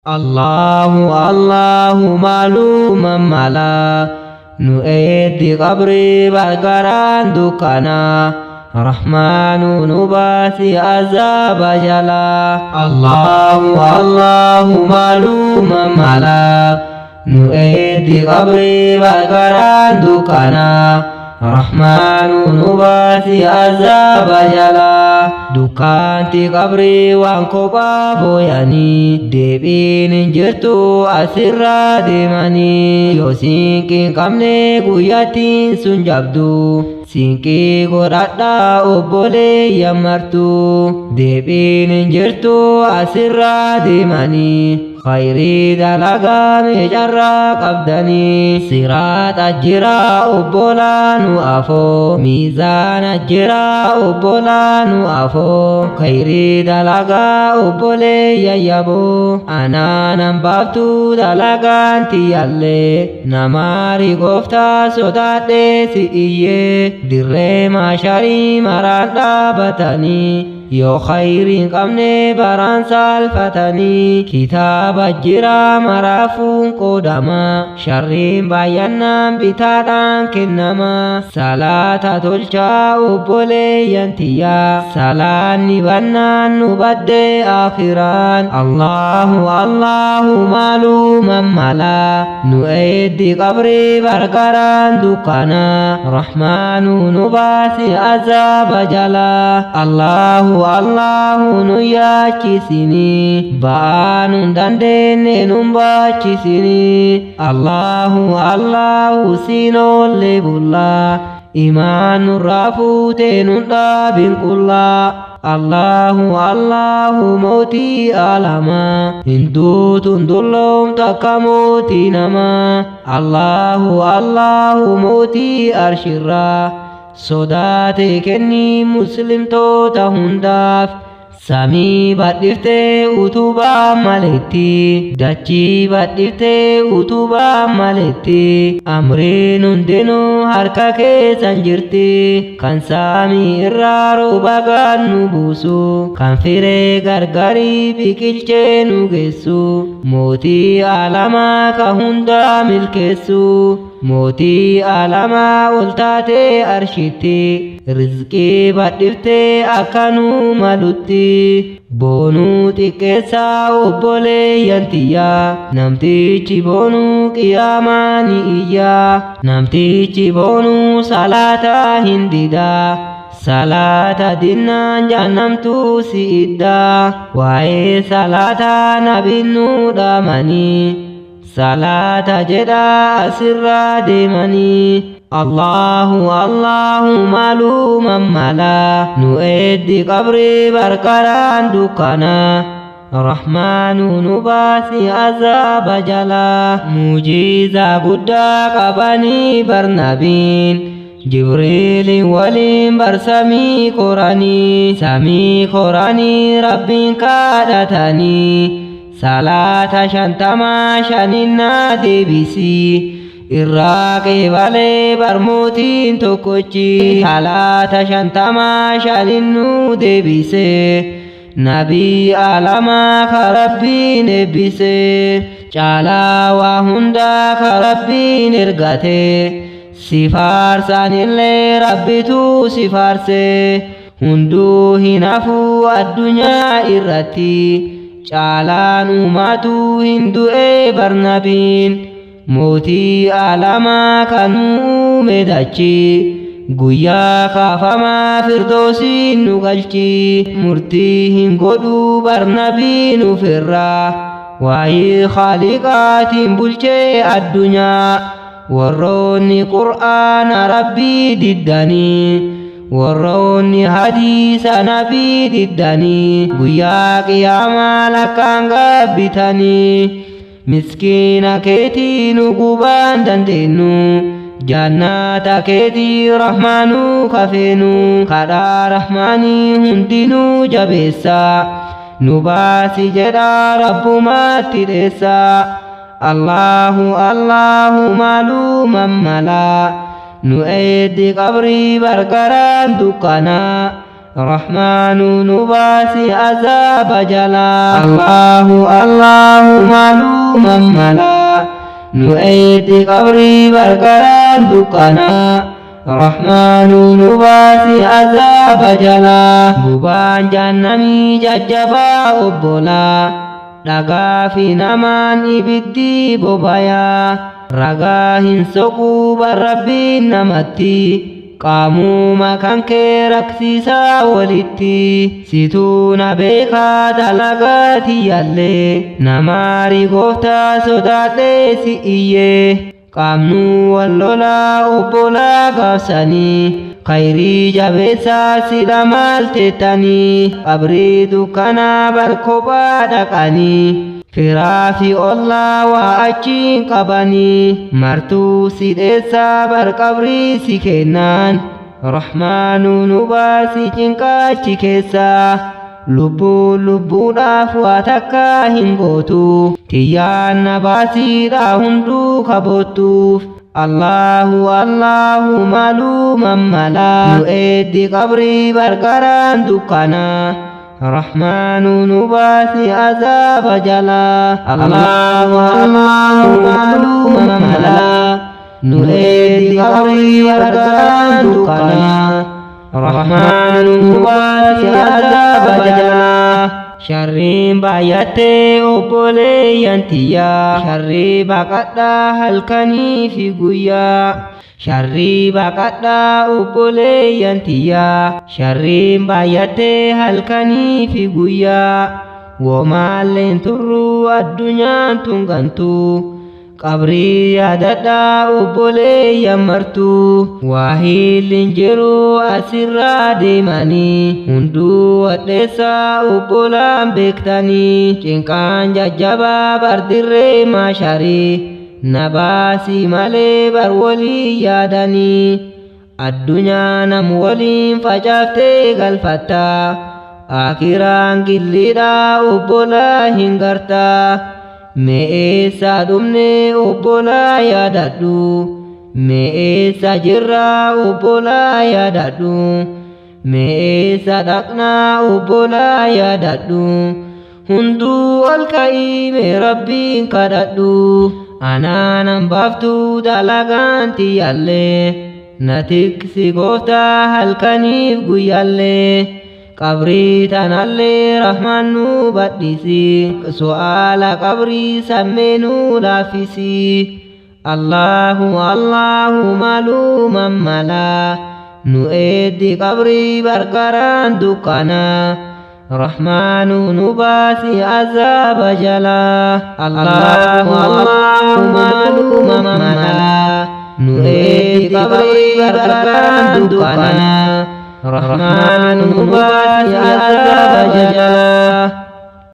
Allahu Allahu maluma mala nu edi qabri bargaran dukana Rahmanu nubasi azab jala Allahu Allahu maluma mala nu edi qabri bargaran dukana Rahmanu nubasi azab jala dukanti qabri waan kophaa booyanii deebiin hin jirtu asirra deemanii yoo siinqii qabne guyyattiin sun jabdu siinqii godhadhaa obboleeyyan martu deebiin hin jirtu asirra deemanii khayrii dalagaa meecarraa qabdanii siraat ajjira obbolaanu afoo miizaan ajjira obbolaanu afoo khayrii dalagaa obboleeyyan yaboo anaanan baaftu dalagaan tiyyallee namaari gooftaa sodaadhee si iyyee dirree maasharii maraan dhaabatanii yoo khayriin qabne baraan saalfatanii kitaaba jira maraafuun qoodama sharriin baay'annaan bitaadhaan kennama salaata tolchaa obboleeyyan tiyyaa salaanni bannaan nu badde akhiraan Allahu Allahu maaluman mala nu eeddi qabri bargaraan dukkana Rahmaanu nu baasi azaaba jala Allahu Allahu nu yaachisini baanun dandeenne nun baachisini Allahu Allahu siinolle bulla imaan nurraa fuute nun dhaabin qullaa Allahu Allahu mootii alama hinduutun dulloomtu akka mootii nama Allahu Allahu mootii arshirraa sodaate kenni muslimtoota hundaaf samii badhiftee utubaa maletti dachii badhiftee utubaa maletti amriin hundinuu harka keessan jirti kan samii irraa rooba gannu buusu kan firee gargarii biqilchee nu geessu mootii alamaa ka hundaa milkeessu mootii alamaa ol taatee arshitti rizqii badhiftee akkanuu malutti boonuu xiqqeessaa obboleeyyan tiyyaa namtichi boonuu qiyaamaa ni iyyaa namtichi boonuu salaataa hin didaa salaata dinnaan jannamtuu si iddaa waa'ee salaataa nabinnuu dhaamanii salata jedha asirra deemanii Allahu Allahu maaluman mala nu eeddi qabri bargaraan dukkana Rahmaanu nu baasi azaaba jala muujiza guddaa qabanii barnabiin Jibriilin waliin barsamii koranii samii koranii rabbiin kadhatanii salata shantama shaninna deebisi irraa qeebalee barmootiin tokkochi salata shantama shaninnu deebise nabii alamaa ka rabbiin eebbise caalaa waa hundaa ka rabbiin ergate si faarsanillee rabbitu si faarse hunduu hin hafuu addunyaa irratti caalaan uumaatu hin du'e barnabiin mootii alamaa kan uume dachi guyyaa kaafamaa firdoosiin nu galchi murtii hin godhu barnabiin ufirraa waa'ee khaaliqaatiin bulchee addunyaa warroonni qur'aana rabbii diddanii warroonni hadiisa nabii diddanii guyyaa qiyaamaa lakkaan gabbitanii miskiina keetii nu gubaan dandeenyu jannata keetii rahmaanuu kafeenu kadhaa rahmaanii hundinuu jabeessa nu baasi jedha rabbumaatti dheessa Allahu Allahu maaluman mala nu eeddi qabrii bargaraan dukkana Rahmanu nubasi azab jala. Allahu Allahu malu mamala nu eti qabri barkaran dukana. Rahmanu nubasi azab jala. Buban jannami jajjaba obbola dhagaa fi namaan ibiddi bobaya. Ragaa hin soquu barrabbiin namatti qaamuma kan kee raksiisaa walitti. Situu na beekaa dalagaa tiyyaallee namaarii gooftaa sodaadhee si iyyee. Qaamnu wal lolaa obbolaa gaafsanii khayrii jabeessaa sidha maal teettanii. Qabrii dukkanaa barkophaa dhaqanii firaa fi ollaa waa achiin qabanii. Martuu si dheessaa bar qabrii si kennaan. Rahmaanu nu baasi cinqaachi keessaa. Lubbuun lubbuudhaaf waa takka hin gootu. Tiyyaan na baasiidhaa hunduu kabottuuf. Allahu Allahu malu mammala nu eeddi qabrii barkaraan dukkanaa. Rahmaanu nu baasi azaba jala. Allahu Allahu malu mammala nu eeddi qabrii barkaraan dukkanaa. Rahmaanu nu baasi azaba jala. Sharriin baay'attee obboleeyyan tiyyaa. Sharrii baqadhaa halkanii fi guyyaa. Sharrii baqadhaa obboleeyyan tiyyaa. Sharriin baay'attee halkanii fi guyyaa. Woomaalleen turruu addunyaan tungantuu. Qabrii yaadadhaa obboleeyyan martuu. Waa hiilin jiru asirraa deemanii. Hunduu wadheessaa obbolaan beektanii. Cinqaan jajjabaa bardirree maasharii. Na baasii malee bar walii yaadanii. Addunyaa nam waliin facaaftee galfattaa. Akiraan gilliidhaa obbolaa hin gartaa. Meessa dhumne obbolaa yaadadhu. Meessa jirra obbolaa yaadadhu. Meessa dhaqnaa obbolaa yaadadhu. Hunduu ol ka'ii rabbiin kadhadhu. Anaanan baaftuu dalagaan tiyyaallee. Na tiksi gooftaa halkaniif guyyaallee. Qabrii tanallee rahmaan nu badhisi. Su'aala qabrii sammee nu laaffisi. Allahu Allahu malu mammala nu eeddi qabrii barkaraan dukkanaa. Rahmaanu nu baasi azaba jala. Allahu Allahu malu mammala nu eeddi qabrii barkaraan dukkanaa. Rahmaanu nu baasi azaba jala.